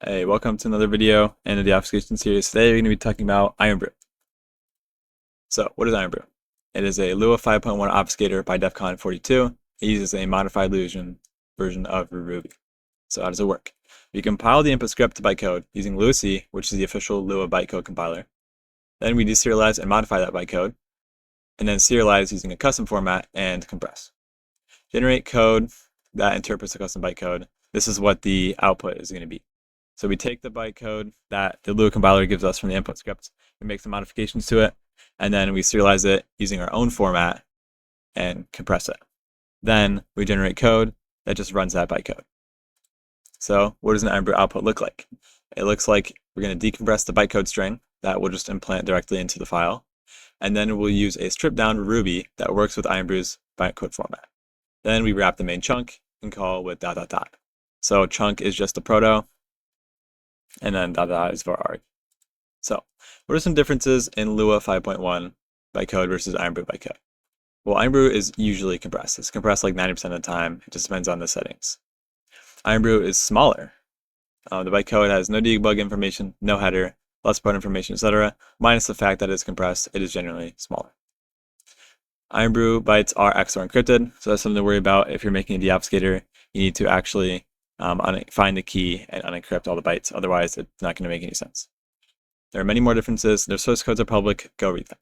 Hey, welcome to another video in the Deobfuscation series. Today we're going to be talking about Ironbrew. So, what is Ironbrew? It is a Lua 5.1 obfuscator by DEF CON 42. It uses a modified version of Ruby. So how does it work? We compile the input script to bytecode using Lua C, which is the official Lua bytecode compiler. Then we deserialize and modify that bytecode, and then serialize using a custom format and compress. Generate code that interprets the custom bytecode. This is what the output is going to be. So we take the bytecode that the Lua compiler gives us from the input script, we make some modifications to it, and then we serialize it using our own format and compress it. Then we generate code that just runs that bytecode. So what does an Ironbrew output look like? It looks like we're going to decompress the bytecode string that we'll just implant directly into the file, and then we'll use a stripped down Ruby that works with Ironbrew's bytecode format. Then we wrap the main chunk and call with ... So chunk is just the proto, and then ... is for arg. So what are some differences in Lua 5.1 bytecode versus Ironbrew bytecode? Well, Ironbrew is usually compressed. It's compressed like 90% of the time. It just depends on the settings. Ironbrew is smaller. The bytecode has no debug information, no header, less part information, etc. Minus the fact that it's compressed, it is generally smaller. Ironbrew bytes are XOR encrypted, so that's something to worry about. If you're making a deobfuscator, you need to actually find the key and unencrypt all the bytes. Otherwise, it's not going to make any sense. There are many more differences. Their source codes are public. Go read them.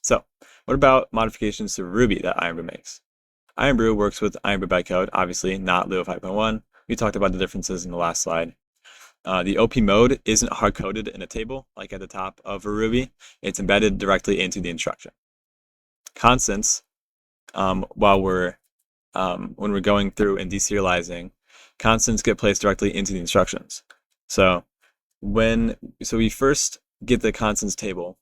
So, what about modifications to Ruby that Ironbrew makes? Ironbrew works with Ironbrew bytecode, obviously not Lua 5.1. We talked about the differences in the last slide. The OP mode isn't hard-coded in a table like at the top of a Ruby. It's embedded directly into the instruction. Constants, when we're going through and deserializing, constants get placed directly into the instructions. So we first get the constants table,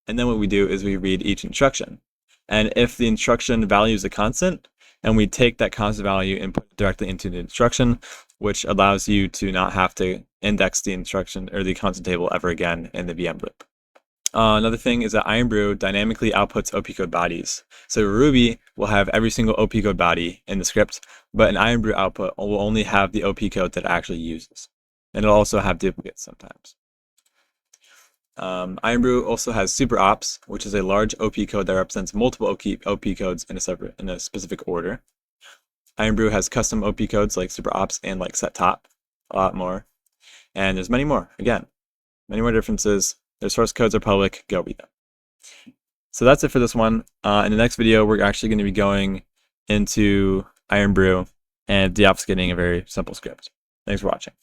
and then what we do is we read each instruction. And if the instruction values a constant, and we take that constant value and put it directly into the instruction, which allows you to not have to index the instruction or the constant table ever again in the VM loop. Another thing is that Ironbrew dynamically outputs OP code bodies. So Ruby will have every single OP code body in the script, but an Ironbrew output will only have the OP code that it actually uses. And it'll also have duplicates sometimes. Ironbrew also has super ops, which is a large OP code that represents multiple OP codes in a specific order. Ironbrew has custom OP codes like super ops and like set top, a lot more. And there's many more. Again, many more differences. Their source codes are public. Go read them. So that's it for this one. In the next video, we're actually going to be going into Ironbrew and deobfuscating a very simple script. Thanks for watching.